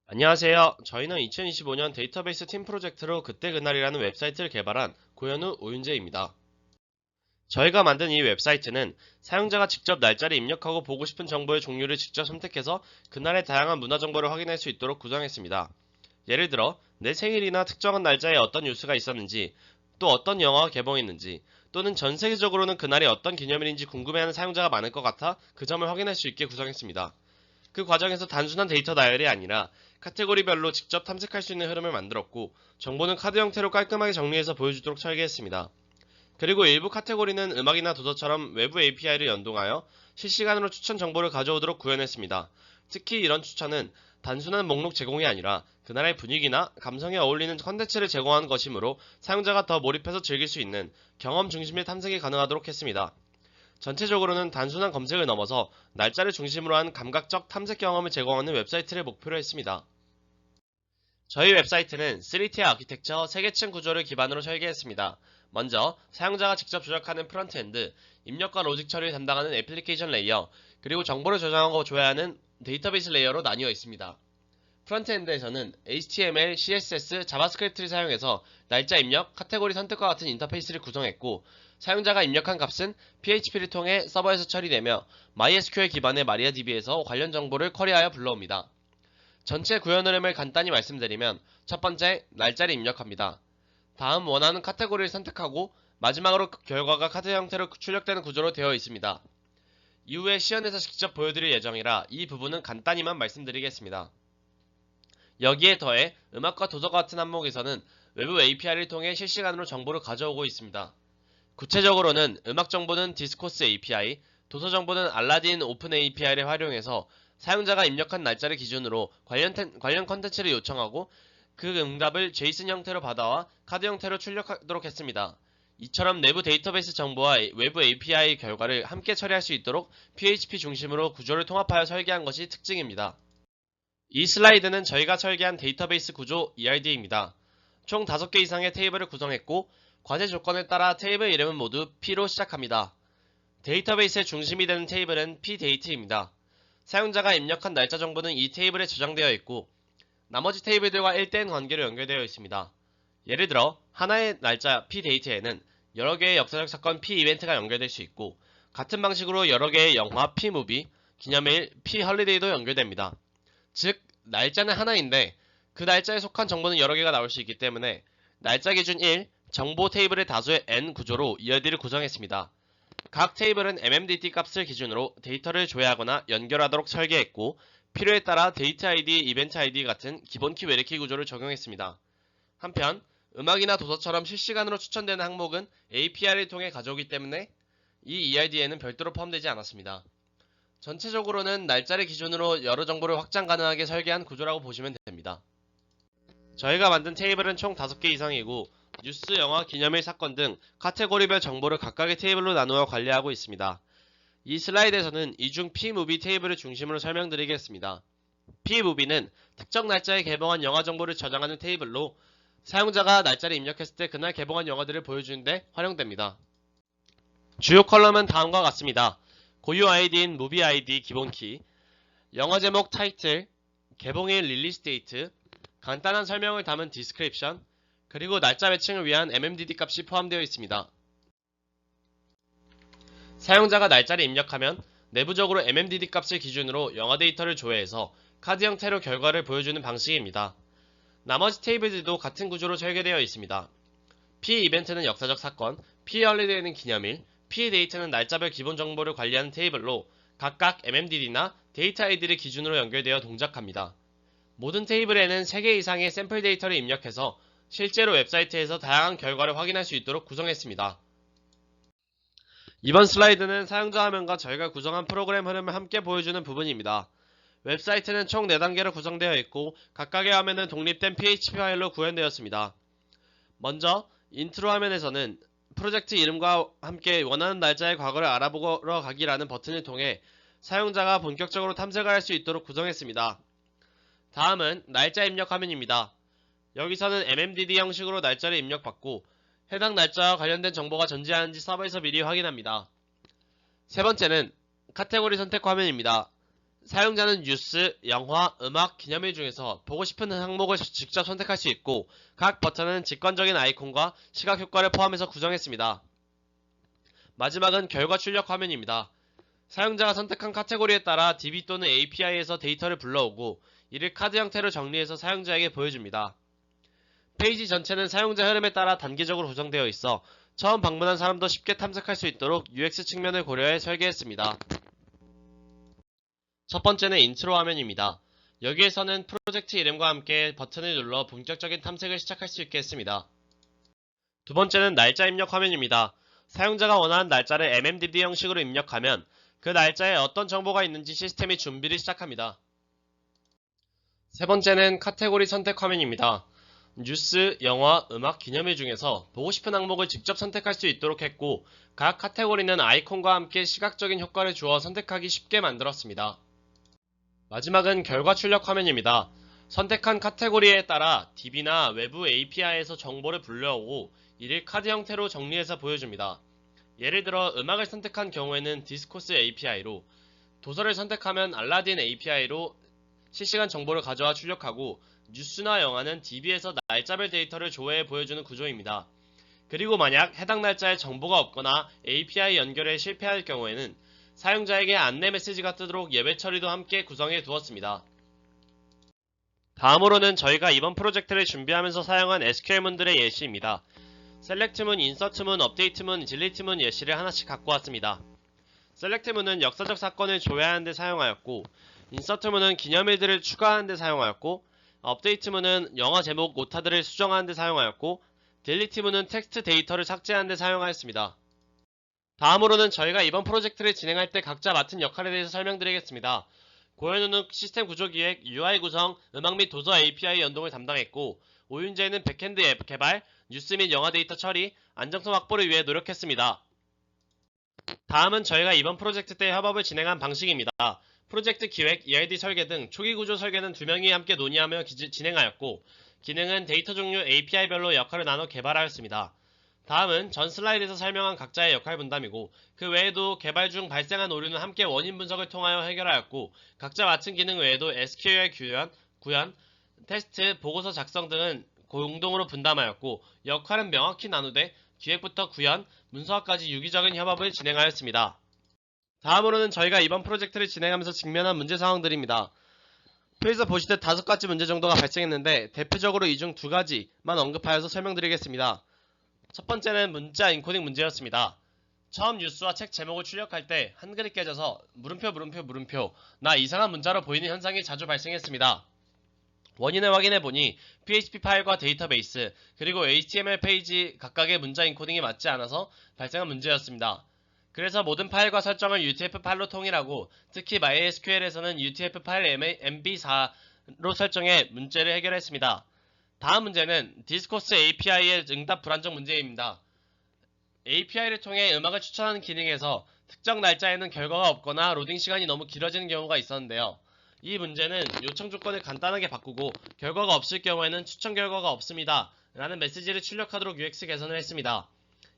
안녕하세요. 저희는 2025년 데이터베이스 팀 프로젝트로 그때그날이라는 웹사이트를 개발한 고현우 오윤재입니다. 저희가 만든 이 웹사이트는 사용자가 직접 날짜를 입력하고 보고 싶은 정보의 종류를 직접 선택해서 그날의 다양한 문화 정보를 확인할 수 있도록 구성했습니다. 예를 들어 내 생일이나 특정한 날짜에 어떤 뉴스가 있었는지, 또 어떤 영화가 개봉했는지, 또는 전 세계적으로는 그날이 어떤 기념일인지 궁금해하는 사용자가 많을 것 같아 그 점을 확인할 수 있게 구성했습니다. 그 과정에서 단순한 데이터 나열이 아니라 카테고리별로 직접 탐색할 수 있는 흐름을 만들었고, 정보는 카드 형태로 깔끔하게 정리해서 보여주도록 설계했습니다. 그리고 일부 카테고리는 음악이나 도서처럼 외부 API를 연동하여 실시간으로 추천 정보를 가져오도록 구현했습니다. 특히 이런 추천은 단순한 목록 제공이 아니라 그날의 분위기나 감성에 어울리는 컨텐츠를 제공하는 것이므로 사용자가 더 몰입해서 즐길 수 있는 경험 중심의 탐색이 가능하도록 했습니다. 전체적으로는 단순한 검색을 넘어서 날짜를 중심으로 한 감각적 탐색 경험을 제공하는 웹사이트를 목표로 했습니다. 저희 웹사이트는 3Tier 아키텍처 3계층 구조를 기반으로 설계했습니다. 먼저 사용자가 직접 조작하는 프론트엔드, 입력과 로직 처리를 담당하는 애플리케이션 레이어, 그리고 정보를 저장하고 조회하는 데이터베이스 레이어로 나뉘어 있습니다. 프론트엔드에서는 HTML, CSS, 자바스크립트를 사용해서 날짜 입력, 카테고리 선택과 같은 인터페이스를 구성했고, 사용자가 입력한 값은 PHP를 통해 서버에서 처리되며 MySQL 기반의 MariaDB에서 관련 정보를 쿼리하여 불러옵니다. 전체 구현 흐름을 간단히 말씀드리면, 첫 번째, 날짜를 입력합니다. 다음 원하는 카테고리를 선택하고 마지막으로 결과가 카드 형태로 출력되는 구조로 되어 있습니다. 이후에 시연에서 직접 보여드릴 예정이라 이 부분은 간단히만 말씀드리겠습니다. 여기에 더해 음악과 도서과 같은 항목에서는 외부 API를 통해 실시간으로 정보를 가져오고 있습니다. 구체적으로는 음악 정보는 디스코스 API, 도서 정보는 알라딘 오픈 API를 활용해서 사용자가 입력한 날짜를 기준으로 관련 컨텐츠를 요청하고 그 응답을 JSON 형태로 받아와 카드 형태로 출력하도록 했습니다. 이처럼 내부 데이터베이스 정보와 외부 API 결과를 함께 처리할 수 있도록 PHP 중심으로 구조를 통합하여 설계한 것이 특징입니다. 이 슬라이드는 저희가 설계한 데이터베이스 구조 ERD입니다. 총 5개 이상의 테이블을 구성했고, 과제 조건에 따라 테이블 이름은 모두 P로 시작합니다. 데이터베이스의 중심이 되는 테이블은 pDate입니다. 사용자가 입력한 날짜 정보는 이 테이블에 저장되어 있고, 나머지 테이블들과 1대1 관계로 연결되어 있습니다. 예를 들어 하나의 날짜 pDate에는 여러 개의 역사적 사건 pEvent가 연결될 수 있고, 같은 방식으로 여러 개의 영화 pMovie, 기념일 pHoliday도 연결됩니다. 즉, 날짜는 하나인데 그 날짜에 속한 정보는 여러 개가 나올 수 있기 때문에 날짜 기준 1, 정보 테이블의 다수의 n 구조로 ERD를 구성했습니다. 각 테이블은 MMDT 값을 기준으로 데이터를 조회하거나 연결하도록 설계했고, 필요에 따라 데이트 ID, 이벤트 ID 같은 기본 키 외래키 구조를 적용했습니다. 한편 음악이나 도서처럼 실시간으로 추천되는 항목은 API를 통해 가져오기 때문에 이 ERD에는 별도로 포함되지 않았습니다. 전체적으로는 날짜를 기준으로 여러 정보를 확장 가능하게 설계한 구조라고 보시면 됩니다. 저희가 만든 테이블은 총 5개 이상이고, 뉴스, 영화, 기념일, 사건 등 카테고리별 정보를 각각의 테이블로 나누어 관리하고 있습니다. 이 슬라이드에서는 이중 pMovie 테이블을 중심으로 설명드리겠습니다. pMovie는 특정 날짜에 개봉한 영화 정보를 저장하는 테이블로 사용자가 날짜를 입력했을 때 그날 개봉한 영화들을 보여주는데 활용됩니다. 주요 컬럼은 다음과 같습니다. 고유 아이디인 무비 아이디 기본키, 영화 제목 타이틀, 개봉일 릴리스 데이트, 간단한 설명을 담은 디스크립션, 그리고 날짜 매칭을 위한 MMDD 값이 포함되어 있습니다. 사용자가 날짜를 입력하면 내부적으로 MMDD 값을 기준으로 영화 데이터를 조회해서 카드 형태로 결과를 보여주는 방식입니다. 나머지 테이블들도 같은 구조로 설계되어 있습니다. pEvent는 역사적 사건, pHoliday는 기념일, pDate는 날짜별 기본 정보를 관리하는 테이블로 각각 MMDD나 데이터 ID를 기준으로 연결되어 동작합니다. 모든 테이블에는 3개 이상의 샘플 데이터를 입력해서 실제로 웹사이트에서 다양한 결과를 확인할 수 있도록 구성했습니다. 이번 슬라이드는 사용자 화면과 저희가 구성한 프로그램 흐름을 함께 보여주는 부분입니다. 웹사이트는 총 4단계로 구성되어 있고, 각각의 화면은 독립된 PHP 파일로 구현되었습니다. 먼저 인트로 화면에서는 프로젝트 이름과 함께 원하는 날짜의 과거를 알아보러 가기라는 버튼을 통해 사용자가 본격적으로 탐색을 할 수 있도록 구성했습니다. 다음은 날짜 입력 화면입니다. 여기서는 MMDD 형식으로 날짜를 입력받고 해당 날짜와 관련된 정보가 존재하는지 서버에서 미리 확인합니다. 세 번째는 카테고리 선택 화면입니다. 사용자는 뉴스, 영화, 음악, 기념일 중에서 보고 싶은 항목을 직접 선택할 수 있고 각 버튼은 직관적인 아이콘과 시각 효과를 포함해서 구성했습니다. 마지막은 결과 출력 화면입니다. 사용자가 선택한 카테고리에 따라 DB 또는 API에서 데이터를 불러오고 이를 카드 형태로 정리해서 사용자에게 보여줍니다. 페이지 전체는 사용자 흐름에 따라 단계적으로 구성되어 있어 처음 방문한 사람도 쉽게 탐색할 수 있도록 UX 측면을 고려해 설계했습니다. 첫 번째는 인트로 화면입니다. 여기에서는 프로젝트 이름과 함께 버튼을 눌러 본격적인 탐색을 시작할 수 있게 했습니다. 두 번째는 날짜 입력 화면입니다. 사용자가 원하는 날짜를 MMDD 형식으로 입력하면 그 날짜에 어떤 정보가 있는지 시스템이 준비를 시작합니다. 세 번째는 카테고리 선택 화면입니다. 뉴스, 영화, 음악, 기념일 중에서 보고 싶은 항목을 직접 선택할 수 있도록 했고 각 카테고리는 아이콘과 함께 시각적인 효과를 주어 선택하기 쉽게 만들었습니다. 마지막은 결과 출력 화면입니다. 선택한 카테고리에 따라 DB나 외부 API에서 정보를 불러오고 이를 카드 형태로 정리해서 보여줍니다. 예를 들어 음악을 선택한 경우에는 디스코스 API로, 도서를 선택하면 알라딘 API로 실시간 정보를 가져와 출력하고 뉴스나 영화는 DB에서 날짜별 데이터를 조회해 보여주는 구조입니다. 그리고 만약 해당 날짜에 정보가 없거나 API 연결에 실패할 경우에는 사용자에게 안내 메시지가 뜨도록 예외 처리도 함께 구성해 두었습니다. 다음으로는 저희가 이번 프로젝트를 준비하면서 사용한 SQL문들의 예시입니다. 셀렉트문, 인서트문, 업데이트문, 딜리트문 예시를 하나씩 갖고 왔습니다. 셀렉트문은 역사적 사건을 조회하는 데 사용하였고, 인서트문은 기념일들을 추가하는 데 사용하였고, 업데이트문은 영화 제목 오타들을 수정하는 데 사용하였고, 딜리트문은 텍스트 데이터를 삭제하는 데 사용하였습니다. 다음으로는 저희가 이번 프로젝트를 진행할 때 각자 맡은 역할에 대해서 설명드리겠습니다. 고현우는 시스템 구조 기획, UI 구성, 음악 및 도서 API 연동을 담당했고, 오윤재는 백엔드 앱 개발, 뉴스 및 영화 데이터 처리, 안정성 확보를 위해 노력했습니다. 다음은 저희가 이번 프로젝트 때 협업을 진행한 방식입니다. 프로젝트 기획, EID 설계 등 초기 구조 설계는 2명이 함께 논의하며 진행하였고, 기능은 데이터 종류 API별로 역할을 나눠 개발하였습니다. 다음은 전 슬라이드에서 설명한 각자의 역할 분담이고 그 외에도 개발 중 발생한 오류는 함께 원인 분석을 통하여 해결하였고 각자 맡은 기능 외에도 SQL 구현, 테스트, 보고서 작성 등은 공동으로 분담하였고 역할은 명확히 나누되 기획부터 구현, 문서화까지 유기적인 협업을 진행하였습니다. 다음으로는 저희가 이번 프로젝트를 진행하면서 직면한 문제 상황들입니다. 표에서 보시듯 5가지 문제 정도가 발생했는데 대표적으로 이 중 2가지만 언급하여서 설명드리겠습니다. 첫 번째는 문자 인코딩 문제였습니다. 처음 뉴스와 책 제목을 출력할 때 한글이 깨져서 물음표 나 이상한 문자로 보이는 현상이 자주 발생했습니다. 원인을 확인해보니 PHP 파일과 데이터베이스 그리고 HTML 페이지 각각의 문자 인코딩이 맞지 않아서 발생한 문제였습니다. 그래서 모든 파일과 설정을 UTF 파일로 통일하고 특히 MySQL에서는 UTF 파일 MB4로 설정해 문제를 해결했습니다. 다음 문제는 디스코스 API의 응답 불안정 문제입니다. API를 통해 음악을 추천하는 기능에서 특정 날짜에는 결과가 없거나 로딩 시간이 너무 길어지는 경우가 있었는데요. 이 문제는 요청 조건을 간단하게 바꾸고 결과가 없을 경우에는 추천 결과가 없습니다 라는 메시지를 출력하도록 UX 개선을 했습니다.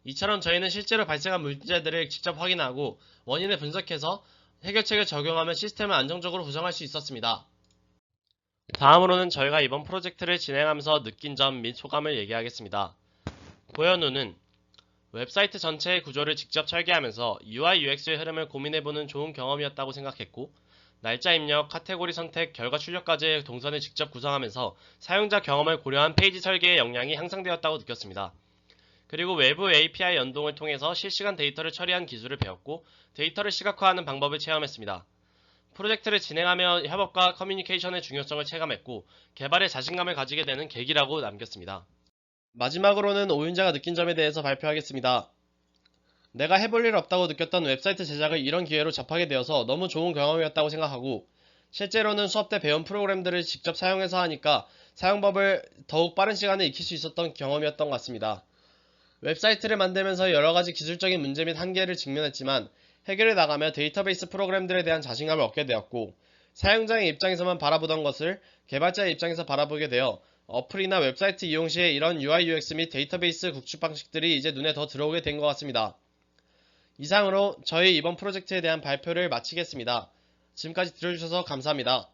이처럼 저희는 실제로 발생한 문제들을 직접 확인하고 원인을 분석해서 해결책을 적용하면 시스템을 안정적으로 구성할 수 있었습니다. 다음으로는 저희가 이번 프로젝트를 진행하면서 느낀 점 및 소감을 얘기하겠습니다. 고현우는 웹사이트 전체의 구조를 직접 설계하면서 UI, UX의 흐름을 고민해보는 좋은 경험이었다고 생각했고 날짜 입력, 카테고리 선택, 결과 출력까지의 동선을 직접 구성하면서 사용자 경험을 고려한 페이지 설계의 역량이 향상되었다고 느꼈습니다. 그리고 외부 API 연동을 통해서 실시간 데이터를 처리한 기술을 배웠고 데이터를 시각화하는 방법을 체험했습니다. 프로젝트를 진행하며 협업과 커뮤니케이션의 중요성을 체감했고 개발에 자신감을 가지게 되는 계기라고 남겼습니다. 마지막으로는 오윤재가 느낀 점에 대해서 발표하겠습니다. 내가 해볼 일 없다고 느꼈던 웹사이트 제작을 이런 기회로 접하게 되어서 너무 좋은 경험이었다고 생각하고 실제로는 수업 때 배운 프로그램들을 직접 사용해서 하니까 사용법을 더욱 빠른 시간에 익힐 수 있었던 경험이었던 것 같습니다. 웹사이트를 만들면서 여러가지 기술적인 문제 및 한계를 직면했지만 해결해 나가며 데이터베이스 프로그램들에 대한 자신감을 얻게 되었고 사용자의 입장에서만 바라보던 것을 개발자의 입장에서 바라보게 되어 어플이나 웹사이트 이용 시에 이런 UI, UX 및 데이터베이스 구축 방식들이 이제 눈에 더 들어오게 된 것 같습니다. 이상으로 저희 이번 프로젝트에 대한 발표를 마치겠습니다. 지금까지 들어주셔서 감사합니다.